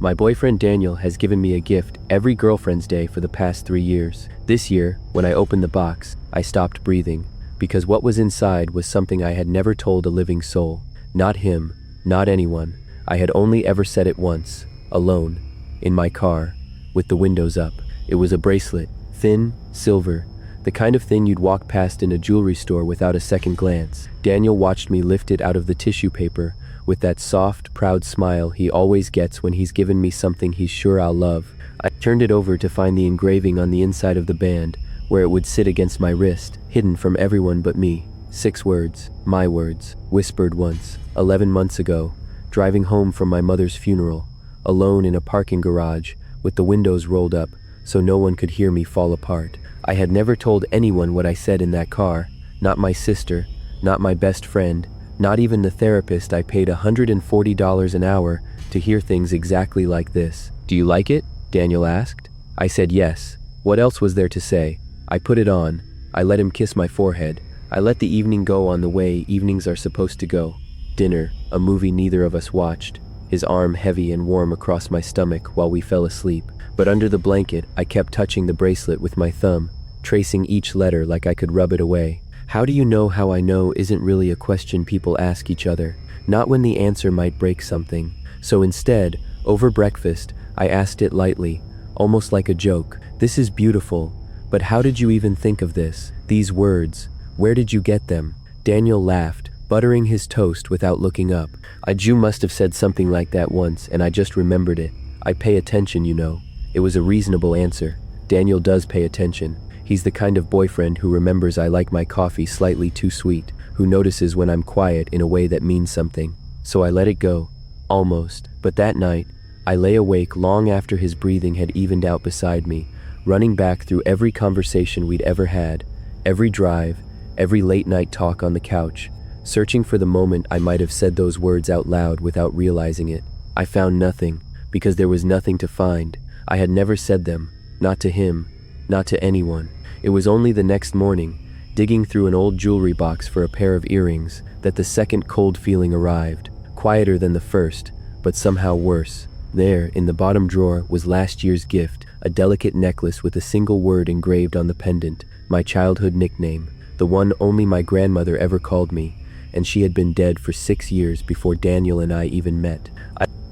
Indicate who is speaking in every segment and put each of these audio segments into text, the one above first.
Speaker 1: My boyfriend Daniel has given me a gift every girlfriend's day for the past 3 years. This year, when I opened the box, I stopped breathing, because what was inside was something I had never told a living soul. Not him, not anyone. I had only ever said it once, alone, in my car, with the windows up. It was a bracelet, thin, silver, the kind of thing you'd walk past in a jewelry store without a second glance. Daniel watched me lift it out of the tissue paper with that soft, proud smile he always gets when he's given me something he's sure I'll love. I turned it over to find the engraving on the inside of the band, where it would sit against my wrist, hidden from everyone but me. 6 words, my words, whispered once, 11 months ago, driving home from my mother's funeral, alone in a parking garage, with the windows rolled up, so no one could hear me fall apart. I had never told anyone what I said in that car, not my sister, not my best friend, not even the therapist I paid $140 an hour to hear things exactly like this. "Do you like it?" Daniel asked. I said yes. What else was there to say? I put it on. I let him kiss my forehead. I let the evening go on the way evenings are supposed to go. Dinner, a movie neither of us watched, his arm heavy and warm across my stomach while we fell asleep. But under the blanket, I kept touching the bracelet with my thumb, tracing each letter like I could rub it away. How do you know how I know isn't really a question people ask each other, not when the answer might break something. So instead, over breakfast, I asked it lightly, almost like a joke. "This is beautiful, but how did you even think of this? These words, where did you get them?" Daniel laughed, buttering his toast without looking up. "You must have said something like that once, and I just remembered it. I pay attention, you know." It was a reasonable answer. Daniel does pay attention. He's the kind of boyfriend who remembers I like my coffee slightly too sweet, who notices when I'm quiet in a way that means something. So I let it go. Almost. But that night, I lay awake long after his breathing had evened out beside me, running back through every conversation we'd ever had, every drive, every late-night talk on the couch, searching for the moment I might have said those words out loud without realizing it. I found nothing, because there was nothing to find. I had never said them, not to him, not to anyone. It was only the next morning, digging through an old jewelry box for a pair of earrings, that the second cold feeling arrived, quieter than the first, but somehow worse. There, in the bottom drawer, was last year's gift, a delicate necklace with a single word engraved on the pendant, my childhood nickname, the one only my grandmother ever called me, and she had been dead for 6 years before Daniel and I even met.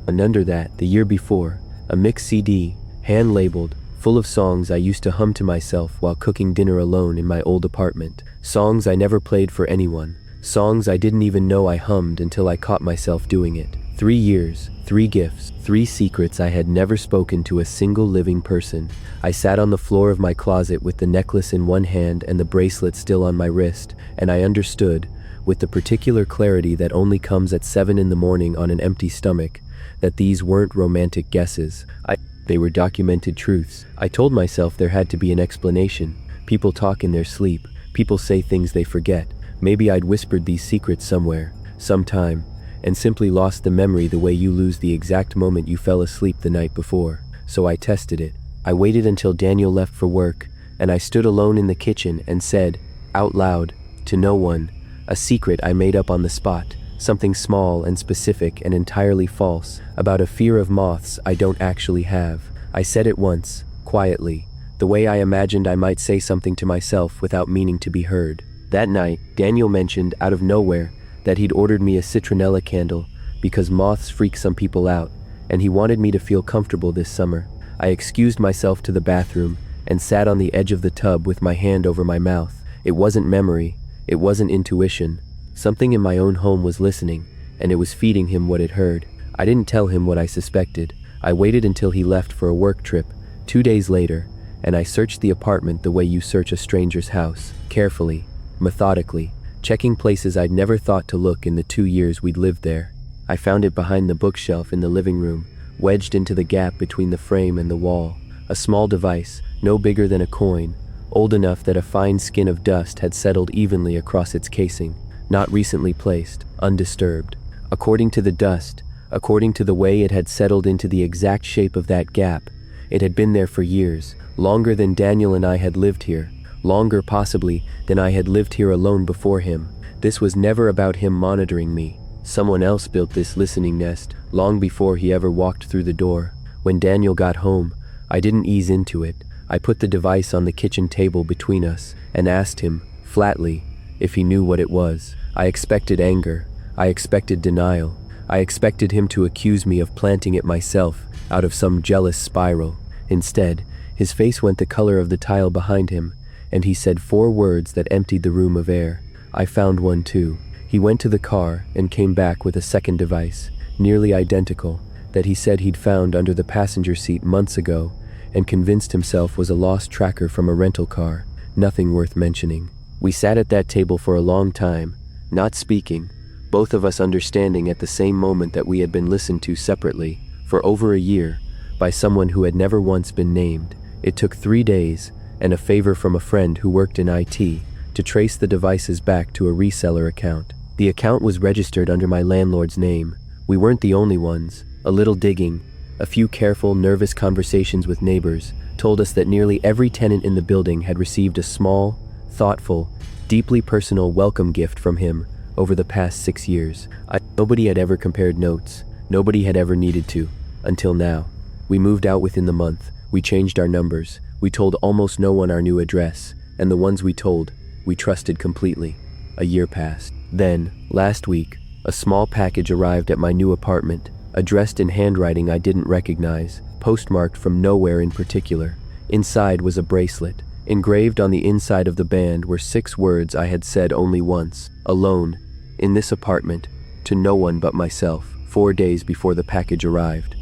Speaker 1: And under that, the year before, a mix CD, hand-labeled, full of songs I used to hum to myself while cooking dinner alone in my old apartment. Songs I never played for anyone. Songs I didn't even know I hummed until I caught myself doing it. 3 years, 3 gifts, 3 secrets I had never spoken to a single living person. I sat on the floor of my closet with the necklace in one hand and the bracelet still on my wrist, and I understood, with the particular clarity that only comes at 7 in the morning on an empty stomach, that these weren't romantic guesses. They were documented truths. I told myself there had to be an explanation. People talk in their sleep. People say things they forget. Maybe I'd whispered these secrets somewhere, sometime, and simply lost the memory the way you lose the exact moment you fell asleep the night before. So I tested it. I waited until Daniel left for work, and I stood alone in the kitchen and said, out loud, to no one, a secret I made up on the spot. Something small and specific and entirely false, about a fear of moths I don't actually have. I said it once, quietly, the way I imagined I might say something to myself without meaning to be heard. That night, Daniel mentioned, out of nowhere, that he'd ordered me a citronella candle because moths freak some people out, and he wanted me to feel comfortable this summer. I excused myself to the bathroom and sat on the edge of the tub with my hand over my mouth. It wasn't memory, it wasn't intuition. Something in my own home was listening, and it was feeding him what it heard. I didn't tell him what I suspected. I waited until he left for a work trip, 2 days later, and I searched the apartment the way you search a stranger's house, carefully, methodically, checking places I'd never thought to look in the 2 years we'd lived there. I found it behind the bookshelf in the living room, wedged into the gap between the frame and the wall. A small device, no bigger than a coin, old enough that a fine skin of dust had settled evenly across its casing. Not recently placed, undisturbed. According to the dust, according to the way it had settled into the exact shape of that gap, it had been there for years, longer than Daniel and I had lived here, longer possibly than I had lived here alone before him. This was never about him monitoring me. Someone else built this listening nest, long before he ever walked through the door. When Daniel got home, I didn't ease into it. I put the device on the kitchen table between us and asked him, flatly, if he knew what it was. I expected anger. I expected denial. I expected him to accuse me of planting it myself out of some jealous spiral. Instead, his face went the color of the tile behind him, and he said 4 words that emptied the room of air. I found one too. He went to the car and came back with a second device, nearly identical, that he said he'd found under the passenger seat months ago and convinced himself was a lost tracker from a rental car. Nothing worth mentioning. We sat at that table for a long time, not speaking, both of us understanding at the same moment that we had been listened to separately, for over a year, by someone who had never once been named. It took 3 days, and a favor from a friend who worked in IT, to trace the devices back to a reseller account. The account was registered under my landlord's name. We weren't the only ones. A little digging, a few careful, nervous conversations with neighbors told us that nearly every tenant in the building had received a small, thoughtful, deeply personal welcome gift from him over the past 6 years. Nobody had ever compared notes. Nobody had ever needed to, until now. We moved out within the month. We changed our numbers. We told almost no one our new address, and the ones we told, we trusted completely. A year passed. Then, last week, a small package arrived at my new apartment, addressed in handwriting I didn't recognize, postmarked from nowhere in particular. Inside was a bracelet. Engraved on the inside of the band were 6 words I had said only once, alone, in this apartment, to no one but myself, 4 days before the package arrived.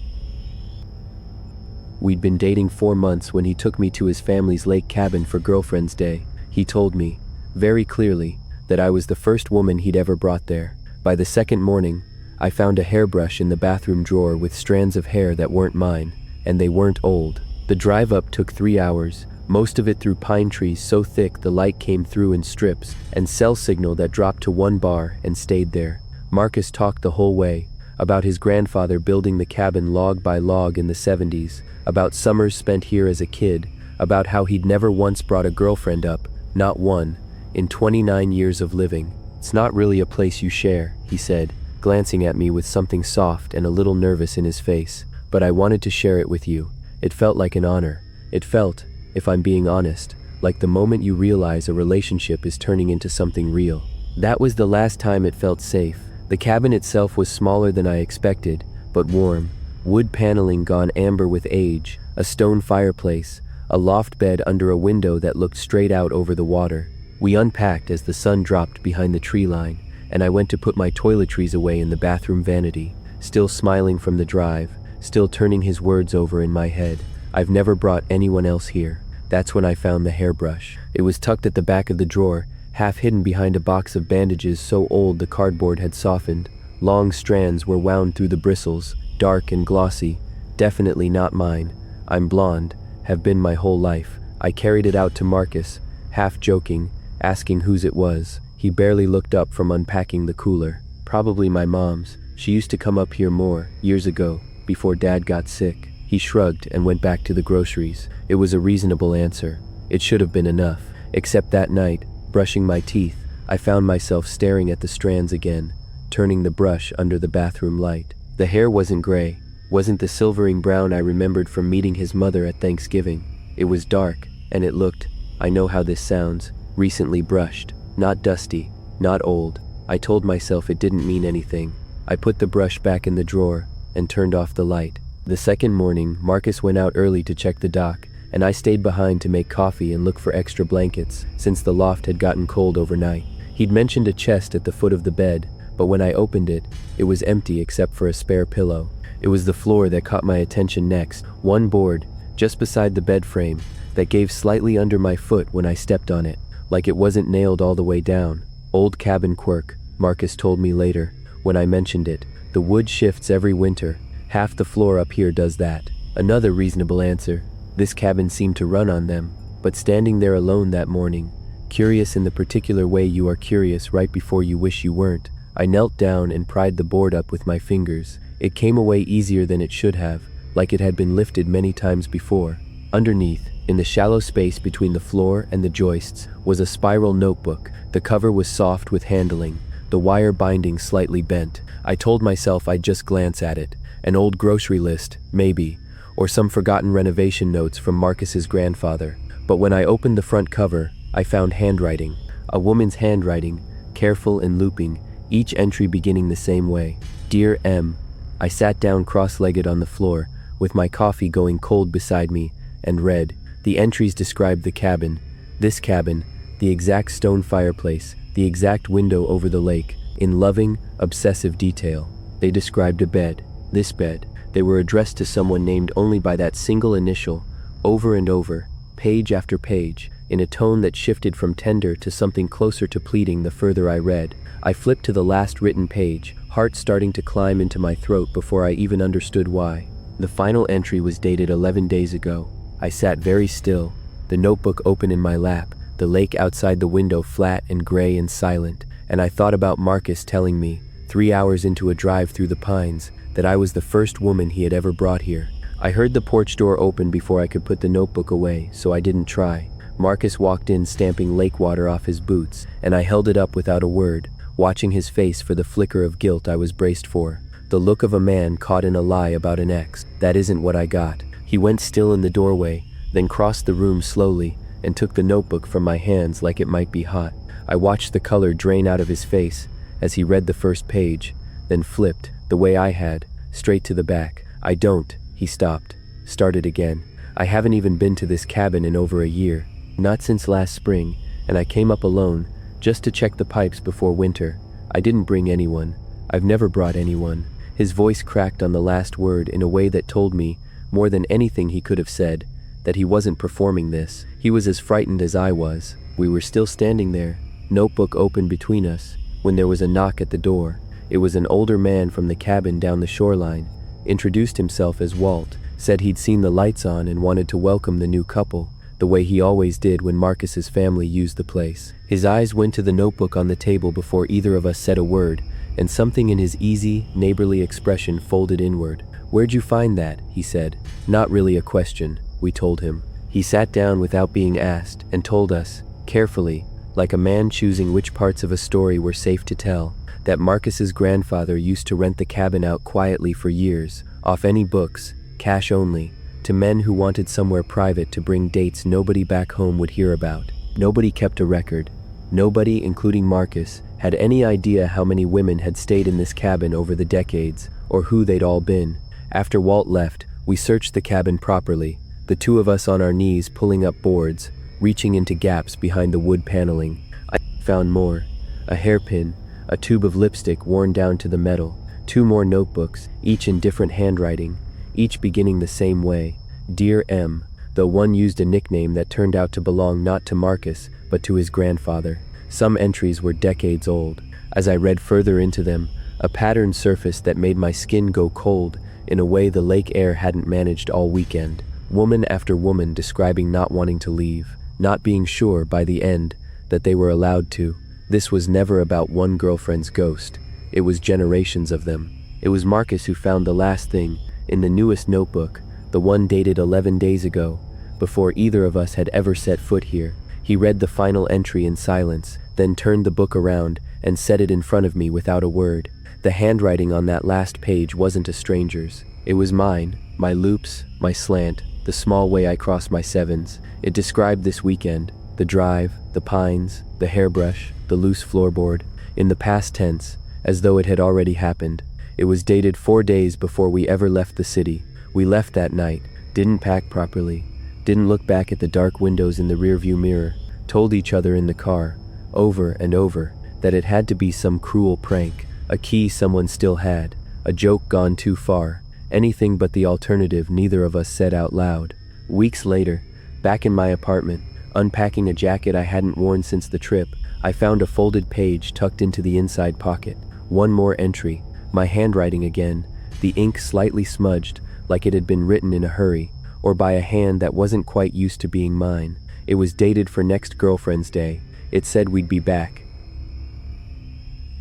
Speaker 1: We'd been dating 4 months when he took me to his family's lake cabin for Girlfriend's Day. He told me, very clearly, that I was the first woman he'd ever brought there. By the second morning, I found a hairbrush in the bathroom drawer with strands of hair that weren't mine, and they weren't old. The drive up took 3 hours, most of it through pine trees so thick the light came through in strips, and cell signal that dropped to 1 bar and stayed there. Marcus talked the whole way, about his grandfather building the cabin log by log in the 70s, about summers spent here as a kid, about how he'd never once brought a girlfriend up, not one, in 29 years of living. It's not really a place you share, he said, glancing at me with something soft and a little nervous in his face, but I wanted to share it with you. It felt like an honor. It felt, if I'm being honest, like the moment you realize a relationship is turning into something real. That was the last time it felt safe. The cabin itself was smaller than I expected, but warm. Wood paneling gone amber with age, a stone fireplace, a loft bed under a window that looked straight out over the water. We unpacked as the sun dropped behind the tree line, and I went to put my toiletries away in the bathroom vanity, still smiling from the drive, still turning his words over in my head. I've never brought anyone else here. That's when I found the hairbrush. It was tucked at the back of the drawer, half hidden behind a box of bandages so old the cardboard had softened. Long strands were wound through the bristles, dark and glossy. Definitely not mine. I'm blonde, have been my whole life. I carried it out to Marcus, half joking, asking whose it was. He barely looked up from unpacking the cooler. Probably my mom's. She used to come up here more, years ago, before Dad got sick. He shrugged and went back to the groceries. It was a reasonable answer. It should have been enough. Except that night, brushing my teeth, I found myself staring at the strands again, turning the brush under the bathroom light. The hair wasn't gray, wasn't the silvering brown I remembered from meeting his mother at Thanksgiving. It was dark, and it looked, I know how this sounds, recently brushed. Not dusty, not old. I told myself it didn't mean anything. I put the brush back in the drawer and turned off the light. The second morning, Marcus went out early to check the dock, and I stayed behind to make coffee and look for extra blankets, since the loft had gotten cold overnight. He'd mentioned a chest at the foot of the bed, but when I opened it, it was empty except for a spare pillow. It was the floor that caught my attention next, one board, just beside the bed frame, that gave slightly under my foot when I stepped on it, like it wasn't nailed all the way down. Old cabin quirk, Marcus told me later, when I mentioned it. The wood shifts every winter. Half the floor up here does that. Another reasonable answer. This cabin seemed to run on them, but standing there alone that morning, curious in the particular way you are curious right before you wish you weren't, I knelt down and pried the board up with my fingers. It came away easier than it should have, like it had been lifted many times before. Underneath, in the shallow space between the floor and the joists, was a spiral notebook. The cover was soft with handling, the wire binding slightly bent. I told myself I'd just glance at it. An old grocery list, maybe, or some forgotten renovation notes from Marcus's grandfather. But when I opened the front cover, I found handwriting. A woman's handwriting, careful and looping, each entry beginning the same way. Dear M. I sat down cross-legged on the floor, with my coffee going cold beside me, and read. The entries described the cabin. This cabin, the exact stone fireplace, the exact window over the lake, in loving, obsessive detail. They described a bed. This bed. They were addressed to someone named only by that single initial, over and over, page after page, in a tone that shifted from tender to something closer to pleading the further I read. I flipped to the last written page, heart starting to climb into my throat before I even understood why. The final entry was dated 11 days ago. I sat very still, the notebook open in my lap, the lake outside the window flat and gray and silent, and I thought about Marcus telling me, 3 hours into a drive through the pines, that I was the first woman he had ever brought here. I heard the porch door open before I could put the notebook away, so I didn't try. Marcus walked in stamping lake water off his boots, and I held it up without a word, watching his face for the flicker of guilt I was braced for. The look of a man caught in a lie about an ex. That isn't what I got. He went still in the doorway, then crossed the room slowly, and took the notebook from my hands like it might be hot. I watched the color drain out of his face as he read the first page, then flipped, the way I had, straight to the back. I don't. He stopped, started again. I haven't even been to this cabin in over a year, not since last spring, and I came up alone, just to check the pipes before winter. I didn't bring anyone. I've never brought anyone. His voice cracked on the last word in a way that told me, more than anything he could have said, that he wasn't performing this. He was as frightened as I was. We were still standing there, notebook open between us, when there was a knock at the door. It was an older man from the cabin down the shoreline, introduced himself as Walt, said he'd seen the lights on and wanted to welcome the new couple, the way he always did when Marcus's family used the place. His eyes went to the notebook on the table before either of us said a word, and something in his easy, neighborly expression folded inward. "Where'd you find that?" he said. Not really a question, we told him. He sat down without being asked and told us, carefully, like a man choosing which parts of a story were safe to tell, that Marcus's grandfather used to rent the cabin out quietly for years, off any books, cash only, to men who wanted somewhere private to bring dates nobody back home would hear about. Nobody kept a record. Nobody, including Marcus, had any idea how many women had stayed in this cabin over the decades, or who they'd all been. After Walt left, we searched the cabin properly, the two of us on our knees pulling up boards, reaching into gaps behind the wood paneling. I found more. A hairpin, a tube of lipstick worn down to the metal, 2 more notebooks, each in different handwriting, each beginning the same way. Dear M, though one used a nickname that turned out to belong not to Marcus, but to his grandfather. Some entries were decades old. As I read further into them, a pattern surfaced that made my skin go cold in a way the lake air hadn't managed all weekend. Woman after woman describing not wanting to leave, not being sure by the end that they were allowed to. This was never about one girlfriend's ghost. It was generations of them. It was Marcus who found the last thing, in the newest notebook, the one dated 11 days ago, before either of us had ever set foot here. He read the final entry in silence, then turned the book around and set it in front of me without a word. The handwriting on that last page wasn't a stranger's. It was mine, my loops, my slant, the small way I crossed my sevens. It described this weekend, the drive, the pines, the hairbrush, the loose floorboard, in the past tense, as though it had already happened. It was dated 4 days before we ever left the city. We left that night, didn't pack properly, didn't look back at the dark windows in the rearview mirror, told each other in the car, over and over, that it had to be some cruel prank, a key someone still had, a joke gone too far, anything but the alternative neither of us said out loud. Weeks later, back in my apartment, unpacking a jacket I hadn't worn since the trip, I found a folded page tucked into the inside pocket. One more entry, my handwriting again, the ink slightly smudged, like it had been written in a hurry, or by a hand that wasn't quite used to being mine. It was dated for next Girlfriend's Day. It said we'd be back.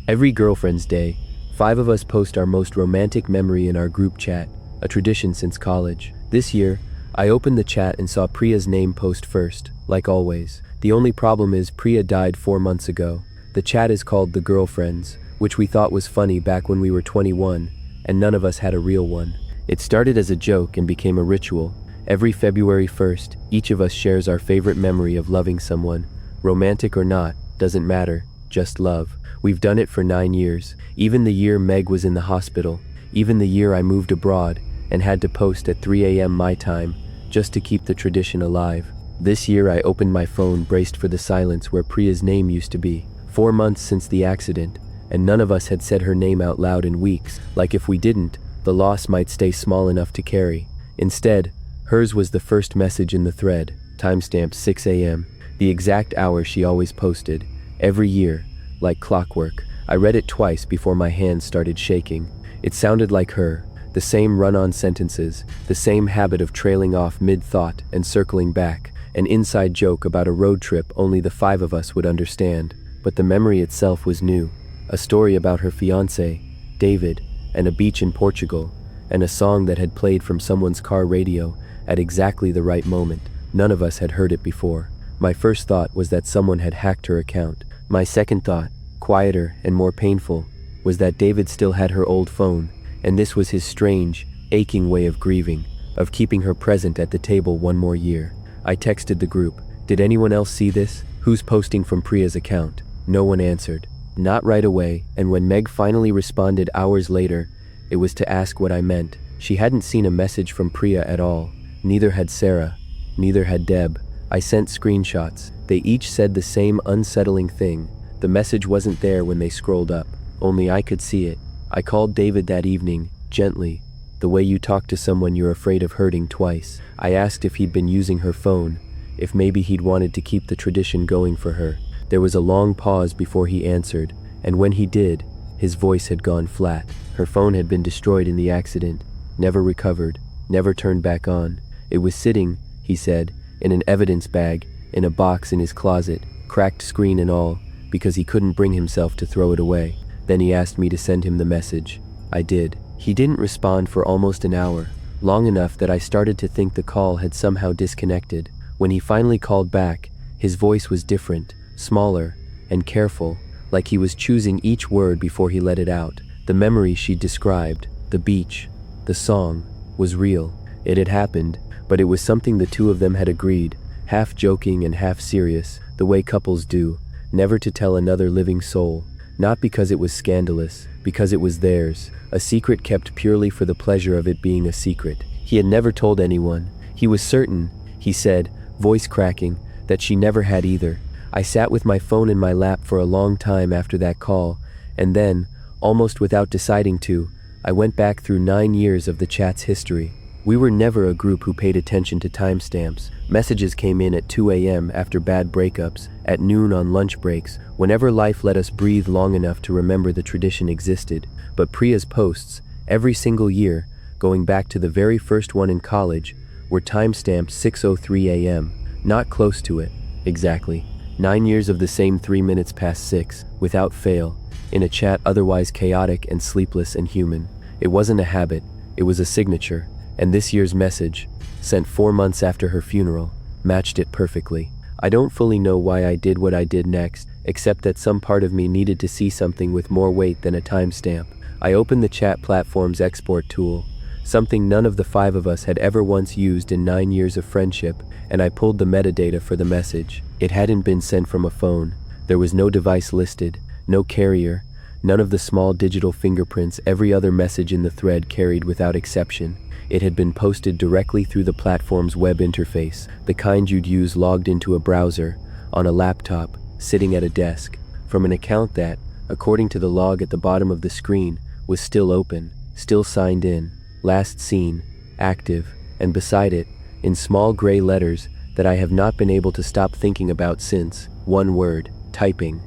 Speaker 1: Every Girlfriend's Day, 5 of us post our most romantic memory in our group chat, a tradition since college. This year, I opened the chat and saw Priya's name post first, like always. The only problem is Priya died 4 months ago. The chat is called The Girlfriends, which we thought was funny back when we were 21, and none of us had a real one. It started as a joke and became a ritual. Every February 1st, each of us shares our favorite memory of loving someone. Romantic or not, doesn't matter, just love. We've done it for 9 years. Even the year Meg was in the hospital. Even the year I moved abroad and had to post at 3 a.m. my time, just to keep the tradition alive. This year I opened my phone braced for the silence where Priya's name used to be. 4 months since the accident, and none of us had said her name out loud in weeks, like if we didn't, the loss might stay small enough to carry. Instead, hers was the first message in the thread, timestamped 6 a.m., the exact hour she always posted, every year, like clockwork. I read it twice before my hands started shaking. It sounded like her, the same run-on sentences, the same habit of trailing off mid-thought and circling back, an inside joke about a road trip only the 5 of us would understand. But the memory itself was new, a story about her fiancé, David, and a beach in Portugal, and a song that had played from someone's car radio at exactly the right moment. None of us had heard it before. My first thought was that someone had hacked her account. My second thought, quieter and more painful, was that David still had her old phone, and this was his strange, aching way of grieving, of keeping her present at the table one more year. I texted the group, "Did anyone else see this? Who's posting from Priya's account?" No one answered. Not right away, and when Meg finally responded hours later, it was to ask what I meant. She hadn't seen a message from Priya at all. Neither had Sarah. Neither had Deb. I sent screenshots. They each said the same unsettling thing. The message wasn't there when they scrolled up. Only I could see it. I called David that evening, gently, the way you talk to someone you're afraid of hurting twice. I asked if he'd been using her phone, if maybe he'd wanted to keep the tradition going for her. There was a long pause before he answered, and when he did, his voice had gone flat. Her phone had been destroyed in the accident, never recovered, never turned back on. It was sitting, he said, in an evidence bag, in a box in his closet, cracked screen and all, because he couldn't bring himself to throw it away. Then he asked me to send him the message. I did. He didn't respond for almost an hour, long enough that I started to think the call had somehow disconnected. When he finally called back, his voice was different, smaller, and careful, like he was choosing each word before he let it out. The memory she'd described, the beach, the song, was real. It had happened, but it was something the two of them had agreed, half joking and half serious, the way couples do, never to tell another living soul. Not because it was scandalous, because it was theirs, a secret kept purely for the pleasure of it being a secret. He had never told anyone. He was certain, he said, voice cracking, that she never had either. I sat with my phone in my lap for a long time after that call, and then, almost without deciding to, I went back through 9 years of the chat's history. We were never a group who paid attention to timestamps. Messages came in at 2 a.m. after bad breakups, at noon on lunch breaks, whenever life let us breathe long enough to remember the tradition existed. But Priya's posts, every single year, going back to the very first one in college, were timestamped 6:03 a.m., not close to it, exactly. 9 years of the same 3 minutes past 6, without fail, in a chat otherwise chaotic and sleepless and human. It wasn't a habit, it was a signature. And this year's message, sent 4 months after her funeral, matched it perfectly. I don't fully know why I did what I did next, except that some part of me needed to see something with more weight than a timestamp. I opened the chat platform's export tool, something none of the 5 of us had ever once used in 9 years of friendship, and I pulled the metadata for the message. It hadn't been sent from a phone. There was no device listed, no carrier, none of the small digital fingerprints every other message in the thread carried without exception. It had been posted directly through the platform's web interface, the kind you'd use logged into a browser, on a laptop, sitting at a desk, from an account that, according to the log at the bottom of the screen, was still open, still signed in, last seen, active, and beside it, in small gray letters that I have not been able to stop thinking about since, one word, typing.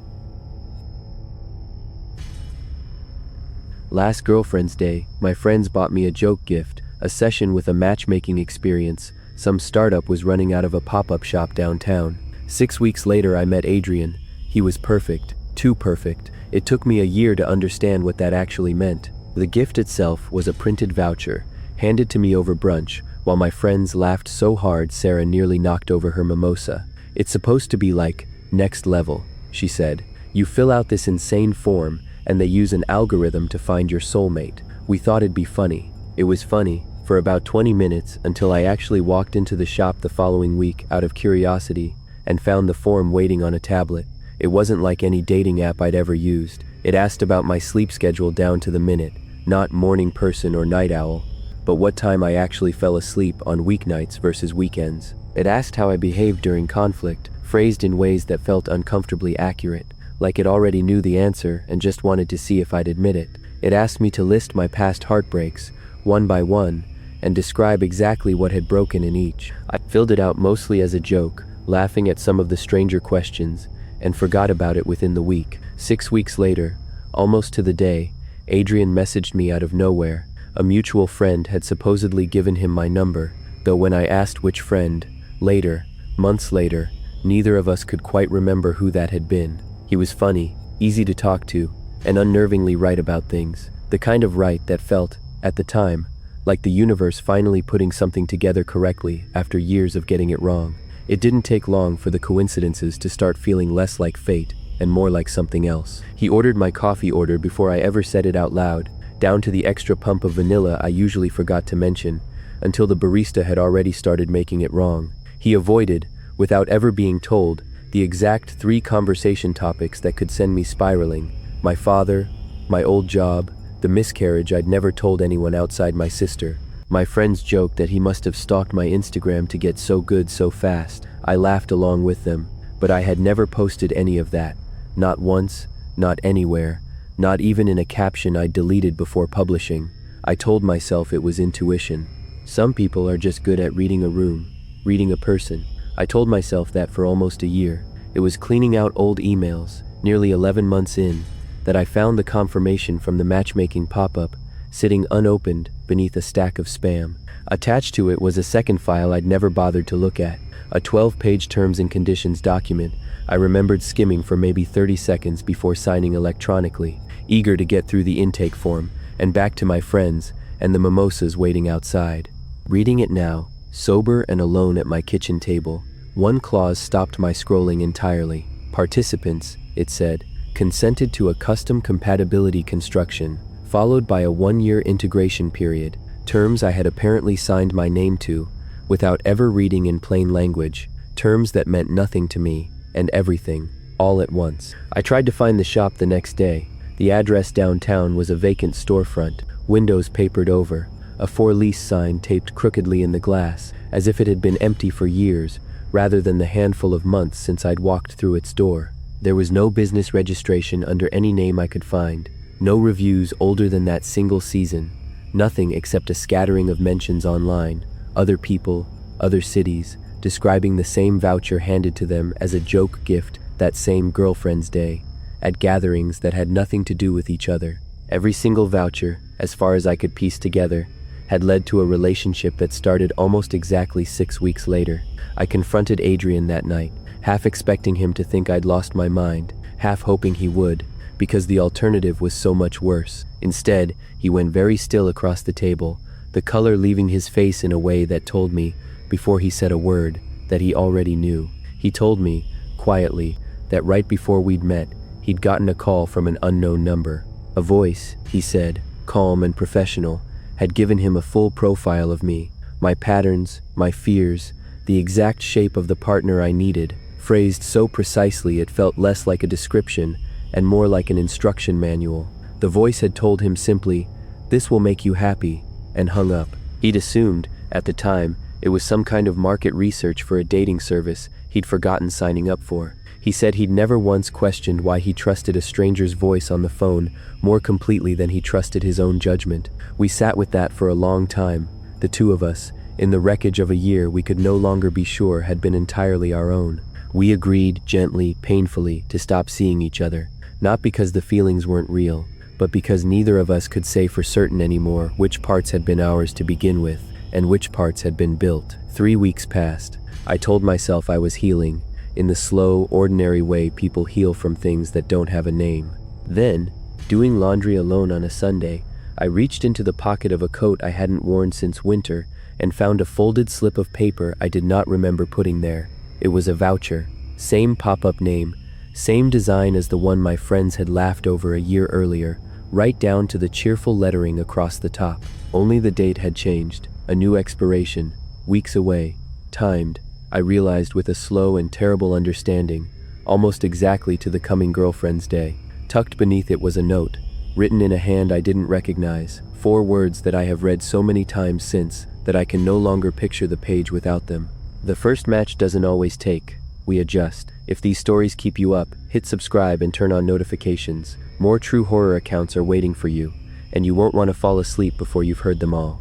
Speaker 1: Last Girlfriend's Day, my friends bought me a joke gift, a session with a matchmaking experience. Some startup was running out of a pop-up shop downtown. 6 weeks later I met Adrian. He was perfect, too perfect. It took me a year to understand what that actually meant. The gift itself was a printed voucher, handed to me over brunch, while my friends laughed so hard Sarah nearly knocked over her mimosa. It's supposed to be like, next level, she said. You fill out this insane form, and they use an algorithm to find your soulmate. We thought it'd be funny. It was funny, for about 20 minutes until I actually walked into the shop the following week out of curiosity and found the form waiting on a tablet. It wasn't like any dating app I'd ever used. It asked about my sleep schedule down to the minute, not morning person or night owl, but what time I actually fell asleep on weeknights versus weekends. It asked how I behaved during conflict, phrased in ways that felt uncomfortably accurate, like it already knew the answer and just wanted to see if I'd admit it. It asked me to list my past heartbreaks, one by one, and describe exactly what had broken in each. I filled it out mostly as a joke, laughing at some of the stranger questions, and forgot about it within the week. 6 weeks later, almost to the day, Adrian messaged me out of nowhere. A mutual friend had supposedly given him my number, though when I asked which friend, later, months later, neither of us could quite remember who that had been. He was funny, easy to talk to, and unnervingly right about things. The kind of right that felt, at the time, like the universe finally putting something together correctly after years of getting it wrong. It didn't take long for the coincidences to start feeling less like fate and more like something else. He ordered my coffee order before I ever said it out loud, down to the extra pump of vanilla I usually forgot to mention, until the barista had already started making it wrong. He avoided, without ever being told, the exact 3 conversation topics that could send me spiraling: my father, my old job, the miscarriage I'd never told anyone outside my sister. My friends joked that he must have stalked my Instagram to get so good so fast. I laughed along with them, but I had never posted any of that. Not once, not anywhere, not even in a caption I'd deleted before publishing. I told myself it was intuition. Some people are just good at reading a room, reading a person. I told myself that for almost a year. It was cleaning out old emails, nearly 11 months in, that I found the confirmation from the matchmaking pop-up, sitting unopened beneath a stack of spam. Attached to it was a second file I'd never bothered to look at, a 12-page terms and conditions document I remembered skimming for maybe 30 seconds before signing electronically, eager to get through the intake form and back to my friends and the mimosas waiting outside. Reading it now, sober and alone at my kitchen table, one clause stopped my scrolling entirely. Participants, it said, consented to a custom compatibility construction, followed by a 1-year integration period, terms I had apparently signed my name to, without ever reading in plain language, terms that meant nothing to me, and everything, all at once. I tried to find the shop the next day. The address downtown was a vacant storefront, windows papered over, a for lease sign taped crookedly in the glass, as if it had been empty for years, rather than the handful of months since I'd walked through its door. There was no business registration under any name I could find, no reviews older than that single season, nothing except a scattering of mentions online, other people, other cities, describing the same voucher handed to them as a joke gift that same Girlfriend's Day, at gatherings that had nothing to do with each other. Every single voucher, as far as I could piece together, had led to a relationship that started almost exactly 6 weeks later. I confronted Adrian that night, half expecting him to think I'd lost my mind, half hoping he would, because the alternative was so much worse. Instead, he went very still across the table, the color leaving his face in a way that told me, before he said a word, that he already knew. He told me, quietly, that right before we'd met, he'd gotten a call from an unknown number. A voice, he said, calm and professional, had given him a full profile of me, my patterns, my fears, the exact shape of the partner I needed, phrased so precisely it felt less like a description and more like an instruction manual. The voice had told him simply, "This will make you happy," and hung up. He'd assumed, at the time, it was some kind of market research for a dating service he'd forgotten signing up for. He said he'd never once questioned why he trusted a stranger's voice on the phone more completely than he trusted his own judgment. We sat with that for a long time, the two of us, in the wreckage of a year we could no longer be sure had been entirely our own. We agreed, gently, painfully, to stop seeing each other, not because the feelings weren't real, but because neither of us could say for certain anymore which parts had been ours to begin with, and which parts had been built. 3 weeks passed. I told myself I was healing, in the slow, ordinary way people heal from things that don't have a name. Then, doing laundry alone on a Sunday, I reached into the pocket of a coat I hadn't worn since winter and found a folded slip of paper I did not remember putting there. It was a voucher, same pop-up name, same design as the one my friends had laughed over a year earlier, right down to the cheerful lettering across the top. Only the date had changed, a new expiration, weeks away, timed, I realized with a slow and terrible understanding, almost exactly to the coming girlfriend's day. Tucked beneath it was a note, written in a hand I didn't recognize, 4 words that I have read so many times since that I can no longer picture the page without them. The first match doesn't always take. We adjust. If these stories keep you up, hit subscribe and turn on notifications. More true horror accounts are waiting for you, and you won't want to fall asleep before you've heard them all.